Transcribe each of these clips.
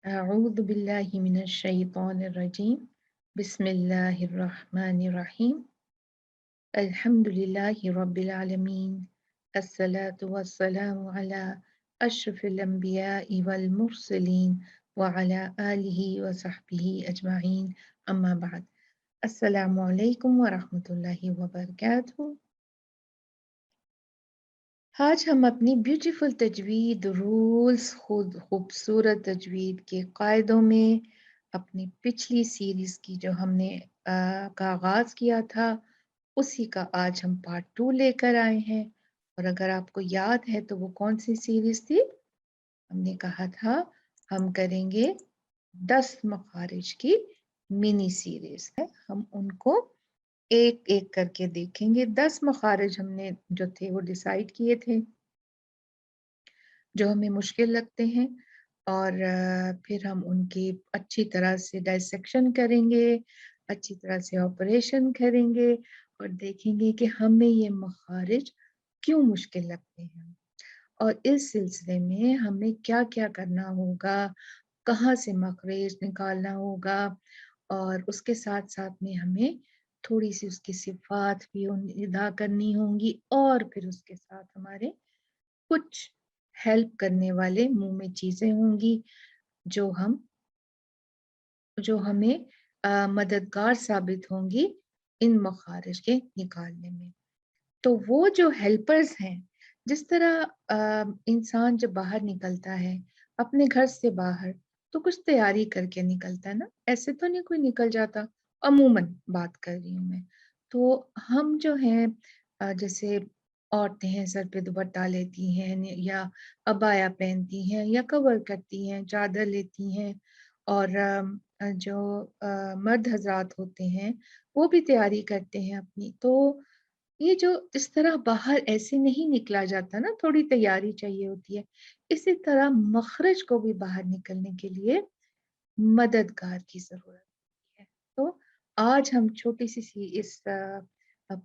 أعوذ بالله من الشيطان الرجيم بسم الله الرحمن الرحيم الحمد لله رب العالمين الصلاة والسلام على أشرف الأنبياء والمرسلين وعلى آله وصحبه أجمعين أما بعد السلام عليكم ورحمة الله وبركاته. آج ہم اپنی بیوٹیفل تجوید رولز خود خوبصورت تجوید کے قاعدوں میں اپنی پچھلی سیریز کی جو ہم نے کا آغاز کیا تھا اسی کا آج ہم پارٹ 2 لے کر آئے ہیں. اور اگر آپ کو یاد ہے تو وہ کون سی سیریز تھی؟ ہم نے کہا تھا ہم کریں گے 10 مخارج کی منی سیریز ہے. ہم ان کو ایک ایک کر کے دیکھیں گے. 10 مخارج ہم نے جو تھے وہ ڈیسائیڈ کیے تھے جو ہمیں مشکل لگتے ہیں، اور پھر ہم ان کی اچھی طرح سے ڈائسیکشن کریں گے، اچھی طرح سے آپریشن کریں گے اور دیکھیں گے کہ ہمیں یہ مخارج کیوں مشکل لگتے ہیں، اور اس سلسلے میں ہمیں کیا کیا کرنا ہوگا، کہاں سے مخرج نکالنا ہوگا، اور اس کے ساتھ ساتھ میں ہمیں تھوڑی سی اس کی صفات بھی ادا کرنی ہوں گی، اور پھر اس کے ساتھ ہمارے کچھ ہیلپ کرنے والے منہ میں چیزیں ہوں گی جو ہمیں مددگار ثابت ہوں گی ان مخارج کے نکالنے میں. تو وہ جو ہیلپرز ہیں، جس طرح انسان جب باہر نکلتا ہے اپنے گھر سے باہر تو کچھ تیاری کر کے نکلتا ہے نا، ایسے تو نہیں کوئی نکل جاتا. عموماً بات کر رہی ہوں میں. تو ہم جو ہیں جیسے عورتیں ہیں سر پہ دوپٹہ لیتی ہیں یا عبایا پہنتی ہیں یا کور کرتی ہیں، چادر لیتی ہیں، اور جو مرد حضرات ہوتے ہیں وہ بھی تیاری کرتے ہیں اپنی. تو یہ جو اس طرح باہر ایسے نہیں نکلا جاتا نا، تھوڑی تیاری چاہیے ہوتی ہے. اسی طرح مخرج کو بھی باہر نکلنے کے لیے مددگار کی ضرورت ہے. تو آج ہم چھوٹی سی اس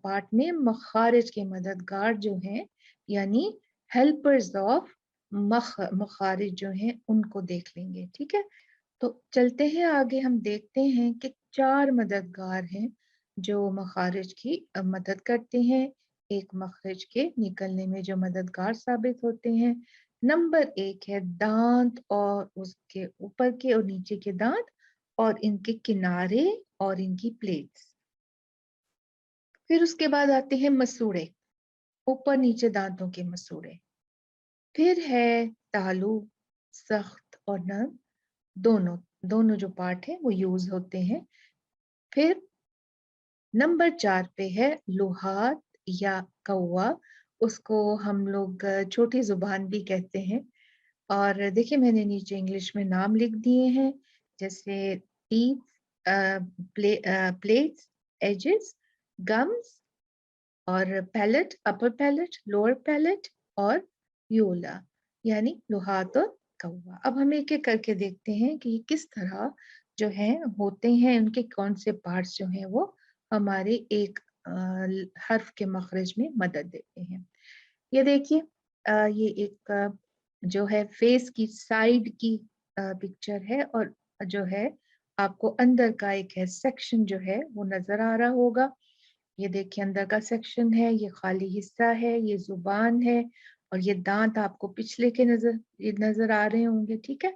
پارٹ میں مخارج کے مددگار جو ہیں، یعنی ہیلپرز آف مخارج جو ہیں ان کو دیکھ لیں گے. ٹھیک ہے، تو چلتے ہیں آگے. ہم دیکھتے ہیں کہ 4 مددگار ہیں جو مخارج کی مدد کرتے ہیں، ایک مخرج کے نکلنے میں جو مددگار ثابت ہوتے ہیں. نمبر 1 ہے دانت، اور اس کے اوپر کے اور نیچے کے دانت اور ان کے کنارے اور ان کی پلیٹس. پھر اس کے بعد آتے ہیں مسوڑے، اوپر نیچے دانتوں کے مسوڑے. پھر ہے تالو، سخت اور نرم، دونوں جو پارٹ ہیں وہ یوز ہوتے ہیں. پھر نمبر 4 پہ ہے لوہات یا کوا، اس کو ہم لوگ چھوٹی زبان بھی کہتے ہیں. اور دیکھیں میں نے نیچے انگلش میں نام لکھ دیے ہیں، جیسے ٹیتھ، پلیٹس، ایجز، گمز، اور پیلٹ، اپر پیلٹ، لوور پیلٹ، اور یولا، یعنی لوہات اور کوا. اب ہم ایک ایک کر کے دیکھتے ہیں کہ یہ کس طرح جو ہے ہوتے ہیں، ان کے کون سے پارٹس جو ہیں وہ ہمارے ایک حرف کے مخرج میں مدد دیتے ہیں. یہ دیکھیے یہ ایک جو ہے فیس کی سائیڈ کی پکچر ہے، اور جو ہے آپ کو اندر کا ایک ہے سیکشن جو ہے وہ نظر آ رہا ہوگا. یہ دیکھیں اندر کا سیکشن ہے، یہ خالی حصہ ہے، یہ زبان ہے، اور یہ دانت آپ کو پچھلے کے نظر آ رہے ہوں گے. ٹھیک ہے،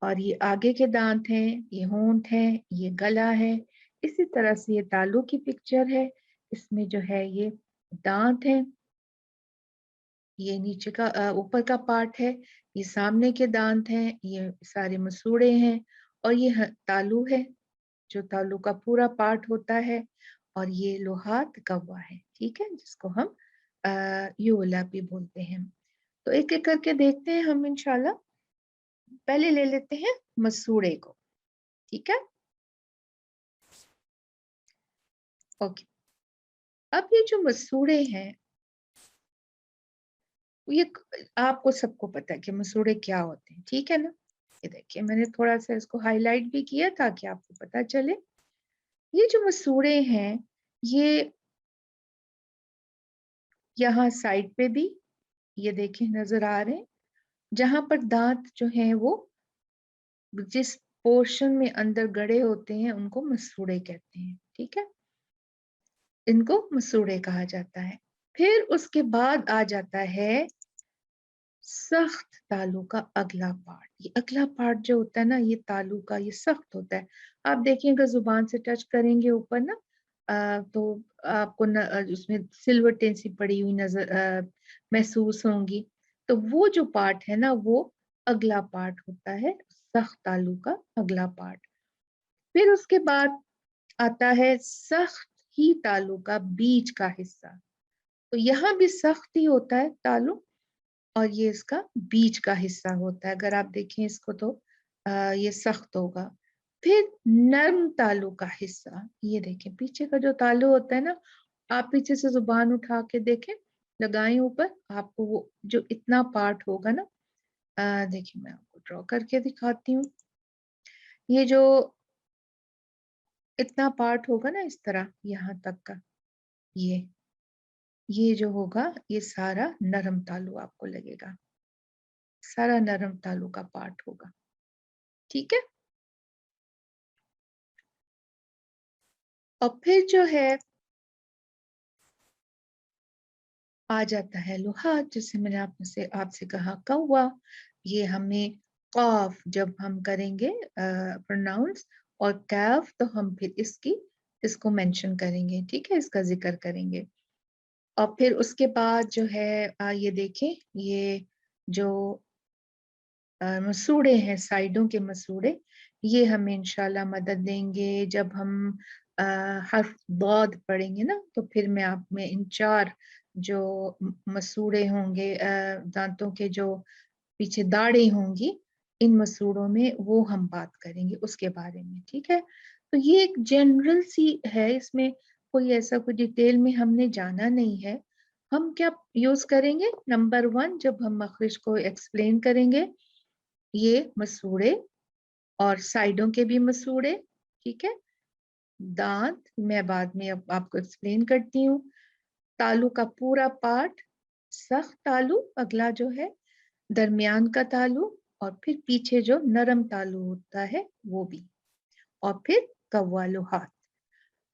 اور یہ آگے کے دانت ہیں، یہ ہونٹ ہے، یہ گلا ہے. اسی طرح سے یہ تالو کی پکچر ہے، اس میں جو ہے یہ دانت ہے، یہ نیچے کا اوپر کا پارٹ ہے، یہ سامنے کے دانت ہیں، یہ سارے مسوڑے ہیں، اور یہ تالو ہے جو تالو کا پورا پارٹ ہوتا ہے، اور یہ لوہات کوا ہے. ٹھیک ہے، جس کو ہم یولا بھی بولتے ہیں. تو ایک ایک کر کے دیکھتے ہیں ہم انشاءاللہ. پہلے لے لیتے ہیں مسوڑے کو. ٹھیک ہے، اوکے. اب یہ جو مسوڑے ہیں، یہ آپ کو سب کو پتا ہے کہ مسوڑے کیا ہوتے ہیں. ٹھیک ہے نا، یہ دیکھیے میں نے تھوڑا سا اس کو ہائی لائٹ بھی کیا تاکہ آپ کو پتا چلے. یہ جو مسوڑے ہیں یہ یہاں سائڈ پہ بھی یہ دیکھیں نظر آ رہے ہیں، جہاں پر دانت جو ہیں وہ जिस पोर्शन में अंदर गड़े होते हैं उनको मसूड़े कहते हैं, ठीक है, इनको मसूड़े कहा जाता है। फिर उसके बाद आ जाता है सख्त तालू का अगला पार्ट। ये अगला पार्ट जो होता है ना, ये तालू का, ये सख्त होता है। आप देखिए अगर जुबान से टच करेंगे ऊपर ना, तो आपको उसमें सिलवटें सी पड़ी हुई नजर महसूस होंगी। तो वो जो पार्ट है ना, वो अगला पार्ट होता है, सख्त तालू का अगला पार्ट। फिर उसके बाद आता है सख्त ही तालू का बीच का हिस्सा। तो यहाँ भी सख्त ही होता है तालु, और ये इसका बीच का हिस्सा होता है। अगर आप देखें इसको तो ये सख्त होगा। फिर नर्म तालु का हिस्सा, ये देखें पीछे का जो तालु होता है ना, आप पीछे से जुबान उठा के देखें, लगाएं ऊपर, आपको वो जो इतना पार्ट होगा ना, देखिए मैं आपको ड्रॉ करके दिखाती हूँ। ये जो इतना पार्ट होगा ना इस तरह यहाँ तक का, ये जो होगा ये सारा नरम तालु आपको लगेगा, सारा नरम तालु का पार्ट होगा, ठीक है। और फिर जो है आ जाता है लुहात, जिससे मैंने आपसे कहा कौवा। ये हमें कॉफ जब हम करेंगे प्रोनाउंस, और कैफ तो हम फिर इसको मेंशन करेंगे, ठीक है, इसका जिक्र करेंगे। और फिर उसके बाद जो है ये देखें, ये जो मसूड़े हैं, साइडों के मसूड़े, ये हमें इंशाल्लाह मदद देंगे जब हम हर्फ दौद पढ़ेंगे ना। तो फिर मैं इन चार जो मसूड़े होंगे, दांतों के जो पीछे दाढ़ें होंगी, इन मसूड़ों में वो हम बात करेंगे उसके बारे में, ठीक है। तो ये एक जनरल सी है, इसमें कोई ऐसा कोई डिटेल में हमने जाना नहीं है। हम क्या यूज करेंगे, नंबर 1 जब हम मखरिज को एक्सप्लेन करेंगे, ये मसूड़े और साइडों के भी मसूड़े, ठीक है। दांत मैं बाद में अब आपको एक्सप्लेन करती हूँ। तालू का पूरा पार्ट, सख्त तालू अगला जो है, दरमियान का तालू, और फिर पीछे जो नरम तालू होता है वो भी, और फिर कव्वालो हाथ।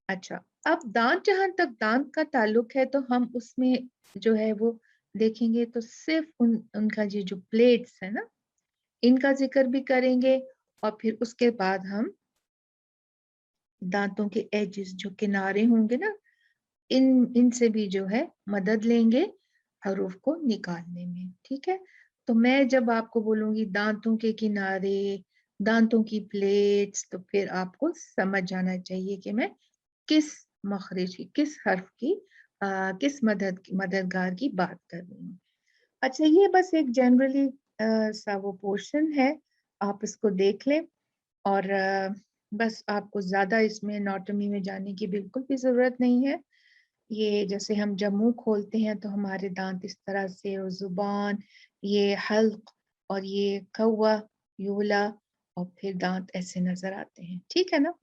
अच्छा, अब दांत, जहां तक दांत का ताल्लुक है, तो हम उसमें जो है वो देखेंगे तो सिर्फ उनका ये जो प्लेट्स है ना, इनका जिक्र भी करेंगे। और फिर उसके बाद हम दांतों के एजेस, जो किनारे होंगे ना, इनसे भी जो है मदद लेंगे हरूफ को निकालने में, ठीक है। तो मैं जब आपको बोलूंगी दांतों के किनारे, दांतों की प्लेट्स, तो फिर आपको समझ जाना चाहिए कि मैं किस मखरिज की, किस हर्फ की, किस मददगार की बात कर रही हूँ। अच्छा, ये बस एक जनरली सा वो पोर्शन है, आप इसको देख लें। और बस आपको ज्यादा इसमें एनाटॉमी में जाने की बिल्कुल भी जरूरत नहीं है। ये जैसे हम जब मुंह खोलते हैं तो हमारे दांत इस तरह से, और जुबान, ये हल्क, और ये कौवा, यूला, और फिर दांत ऐसे नजर आते हैं, ठीक है ना।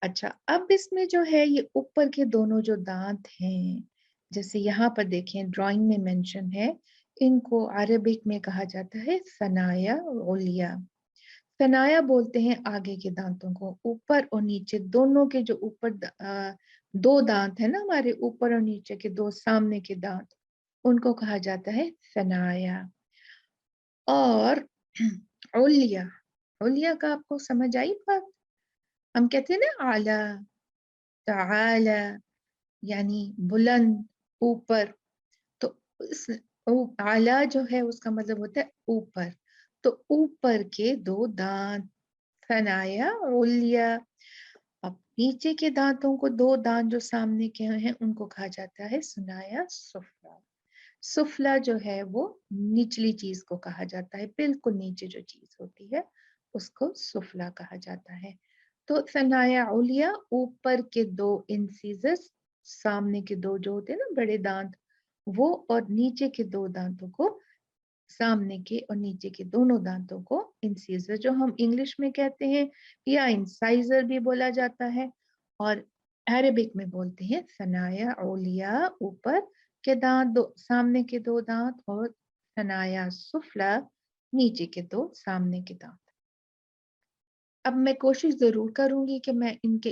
अच्छा, अब इसमें जो है ये ऊपर के दोनों जो दांत हैं, जैसे यहाँ पर देखें ड्राइंग में मेंशन है, इनको अरबिक में कहा जाता है सनाया उलिया। सनाया बोलते हैं आगे के दांतों को, ऊपर और नीचे दोनों के जो ऊपर दो दांत है ना हमारे, ऊपर और नीचे के दो सामने के दांत, उनको कहा जाता है सनाया। और उलिया, उलिया का आपको समझ आई बात। हम कहते हैं ना आला, ताला, यानी बुलंद, ऊपर। तो इस आला जो है उसका मतलब होता है ऊपर। तो ऊपर के दो दांत, फनाया और उलिया। अब नीचे के दांतों को, दो दांत जो सामने के हैं, उनको कहा जाता है सुनाया सुफला। सुफला जो है वो निचली चीज को कहा जाता है, बिल्कुल नीचे जो चीज होती है उसको सुफला कहा जाता है। तो सनाया उलिया, ऊपर के दो इंसीजर्स, सामने के दो जो होते हैं ना बड़े दांत, वो, और नीचे के दो दांतों को, सामने के और नीचे के दोनों दांतों को इंसीजर, जो हम इंग्लिश में कहते हैं, या इंसाइजर भी बोला जाता है, और अरेबिक में बोलते हैं सनाया ओलिया, ऊपर के दांत, दो सामने के दो दांत, और सनाया सुफला, नीचे के दो सामने के दांत। अब मैं कोशिश ज़रूर करूँगी कि मैं इनके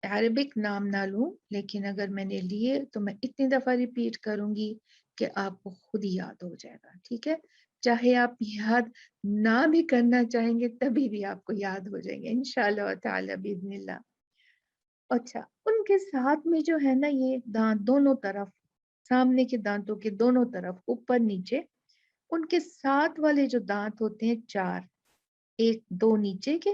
अरबिक नाम ना लूँ, लेकिन अगर मैंने लिए तो मैं इतनी दफ़ा रिपीट करूँगी कि आपको खुद ही याद हो जाएगा, ठीक है? चाहे आप याद ना भी करना चाहेंगे तभी भी आपको याद हो जाएंगे इंशाअल्लाह ताला बिइज़्निल्लाह। अच्छा, उनके साथ में जो है ना ये दाँत दोनों तरफ, सामने के दाँतों के दोनों तरफ ऊपर-नीचे, उनके साथ वाले जो दाँत होते हैं 4, 1 2 नीचे के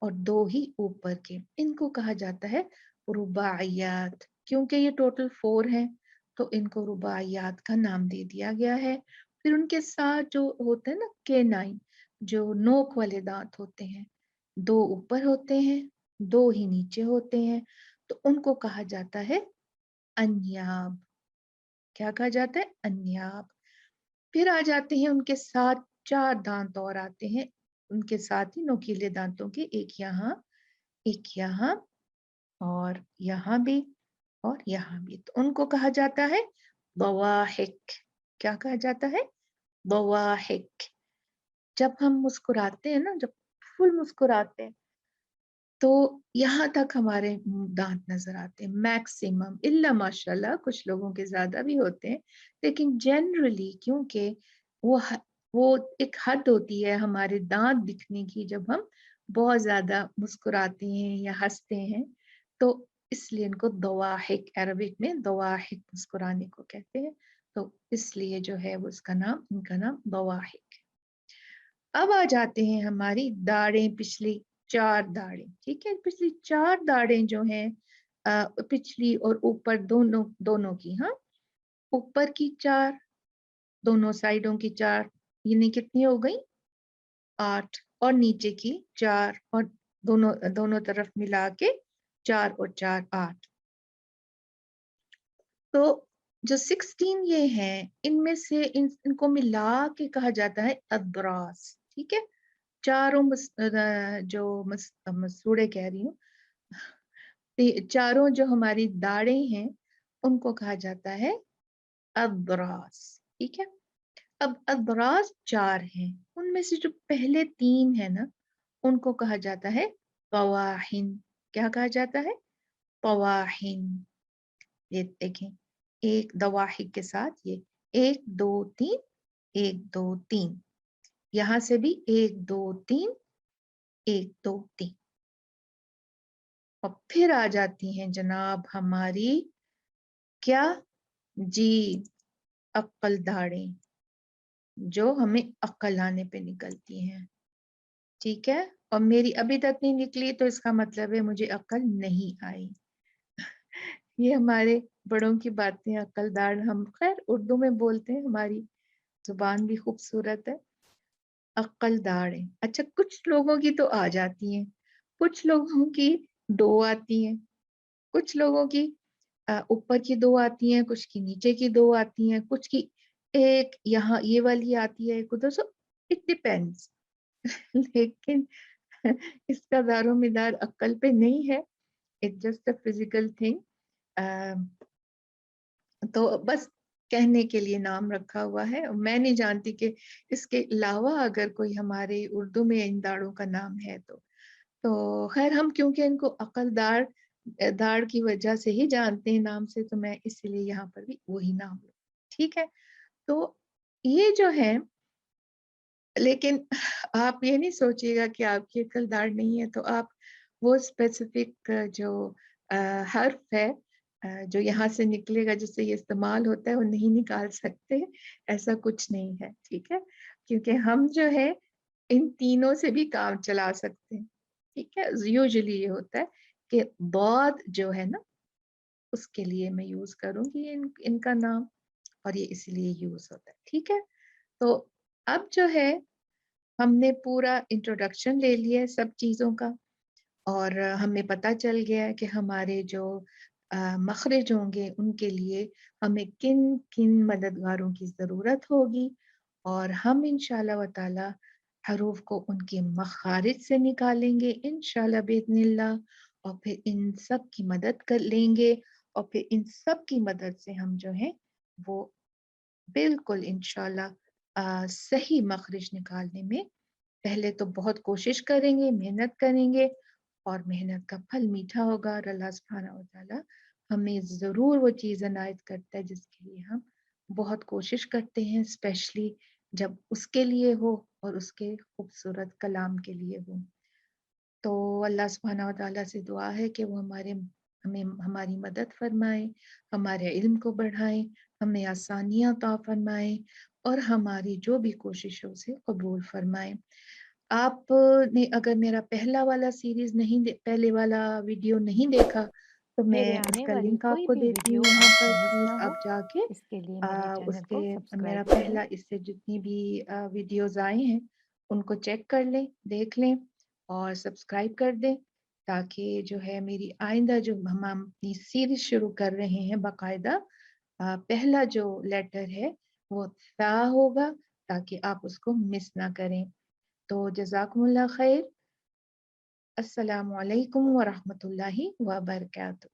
और 2 ही ऊपर के, इनको कहा जाता है रुबाइयात। क्योंकि ये टोटल 4 हैं, तो इनको रुबाइयात का नाम दे दिया गया है। फिर उनके साथ जो होते हैं ना कैनाइन, जो नोक वाले दाँत होते हैं, 2 ऊपर होते हैं, 2 ही नीचे होते हैं, तो उनको कहा जाता है अन्याब। क्या कहा जाता है? अन्याब। फिर आ जाते हैं उनके साथ 4 दाँत और आते हैं, उनके साथ ही नोकीले दाँतों के, एक यहाँ और यहाँ भी और यहाँ भी। तो उनको कहा जाता है बवाहिक। क्या कहा जाता है? बवाहिक। जब हम मुस्कुराते हैं ना, जब फुल मुस्कुराते हैं, तो यहाँ तक हमारे दाँत नज़र आते हैं मैक्सिमम, इल्ला माशाल्लाह कुछ लोगों के ज़्यादा भी होते हैं, लेकिन जनरली क्योंकि वो ह वो एक हद होती है हमारे दाँत दिखने की जब हम बहुत ज़्यादा मुस्कुराते हैं या हँसते हैं, तो इसलिए इनको दवाहिक, अरबिक में दवाहिक मुस्कुराने को कहते हैं, तो इसलिए जो है वो उसका नाम, इनका नाम दवाहिक। अब आ जाते हैं हमारी दाढ़ें, पिछली 4 दाढ़ें, ठीक है? पिछली 4 दाढ़ें जो हैं पिछली और ऊपर दोनों दोनों की, हाँ? ऊपर की 4, दोनों साइडों की 4, यानी कितनी हो गई? 8 और नीचे की 4 और दोनों दोनों तरफ मिला के 4 और 4 8। तो जो 16 ये हैं, इनमें से इनको मिला के कहा जाता है अदरास, ठीक है? चारों जो मसूड़े कह रही हूँ, चारों जो हमारी दाढ़ें हैं, उनको कहा जाता है अदरास, ठीक है? अब अदरास 4 हैं, उनमें से जो पहले 3 है ना, उनको कहा जाता है क़वाहिन। क्या कहा जाता है? क़वाहिन। ये देखें, एक दवाहिक के साथ ये 1 2 3, 1 2 3, यहाँ से भी 1 2 3, 1 2 3। और फिर आ जाती हैं जनाब हमारी क्या? जी, अक्ल दाढ़ें, जो हमें अक्ल आने पे निकलती हैं, ठीक है? और मेरी अभी तक नहीं निकली तो इसका मतलब है मुझे अक्ल नहीं आई। ये हमारे बड़ों की बातें, अक्ल दाढ़ हम खैर उर्दू में बोलते हैं, हमारी जुबान भी खूबसूरत है। अक्ल दाढ़ें, अच्छा कुछ लोगों की तो आ जाती हैं, कुछ लोगों की 2 आती हैं, कुछ लोगों की ऊपर की 2 आती हैं, कुछ की नीचे की 2 आती हैं, कुछ की 1 यहाँ ये वाली आती है, उधर सो इट डिपेंड्स। लेकिन इसका दारोमदार अक्ल पे नहीं है, it's just a physical thing. तो बस कहने के लिए नाम रखा हुआ है, मैं नहीं जानती कि इसके अलावा अगर कोई हमारे उर्दू में इन दाढ़ों का नाम है तो खैर हम क्योंकि इनको अकलदार दाढ़ की वजह से ही जानते हैं नाम से, तो मैं इसीलिए यहाँ पर भी वही नाम लूँ, ठीक है? तो ये जो है, लेकिन आप ये नहीं सोचिएगा कि आपकी अकल दाढ़ नहीं है तो आप वो स्पेसिफिक जो अ, हर्फ है जो यहाँ से निकलेगा जिससे ये इस्तेमाल होता है वो नहीं निकाल सकते, ऐसा कुछ नहीं है, ठीक है? क्योंकि हम जो है इन तीनों से भी काम चला सकते हैं, ठीक है? यूजुअली ये होता है कि दौद जो है ना, उसके लिए मैं यूज़ करूँगी इनका नाम, और ये इसलिए यूज़ होता है, ठीक है? तो अब जो है हमने पूरा इंट्रोडक्शन ले लिया है सब चीज़ों का, और हमें पता चल गया है कि हमारे जो मखरज होंगे उनके लिए हमें किन-किन मददगारों की ज़रूरत होगी, और हम इंशाअल्लाह व ताला हरूफ को उनके मखारिज से निकालेंगे इंशाअल्लाह बिइज़्निल्लाह, और फिर इन सब की मदद कर लेंगे, और फिर इन सब की मदद से हम जो है वो बिल्कुल इंशाअल्लाह सही मखरज निकालने में پہلے تو بہت کوشش کریں گے، محنت کریں گے اور محنت کا پھل میٹھا ہوگا اور اللہ سبحانہ و تعالیٰ ہمیں ضرور وہ چیز عنایت کرتا ہے جس کے لیے ہم بہت کوشش کرتے ہیں، اسپیشلی جب اس کے لیے ہو اور اس کے خوبصورت کلام کے لیے ہو۔ تو اللہ سبحانہ و تعالیٰ سے دعا ہے کہ وہ ہمیں ہماری مدد فرمائے، ہمارے علم کو بڑھائے، ہمیں آسانیاں عطا فرمائے اور ہماری جو بھی کوشش ہو اسے قبول فرمائے۔ آپ نے اگر میرا پہلا والا سیریز نہیں پہلے والا ویڈیو نہیں دیکھا تو میں میرے اس آنے کا والی لنک آپ کوئی کو بھی دیتی ویڈیو ہوں یہاں آپ پر، کو مس پلیز نہ ہو، آپ جا کے اس کے لیے میرے اس چینل کے کو میرا سبسکرائب کریں۔ پہلا اس سے جتنی بھی ویڈیوز آئے ہیں ان کو چیک کر لیں، دیکھ لیں اور سبسکرائب کر دیں تاکہ جو ہے میری آئندہ جو ہم اپنی سیریز شروع کر رہے ہیں باقاعدہ پہلا جو لیٹر ہے وہ تا ہوگا تاکہ آپ اس کو مس نہ کریں۔ تو جزاکم اللہ خیر، السلام علیکم ورحمۃ اللہ وبرکاتہ۔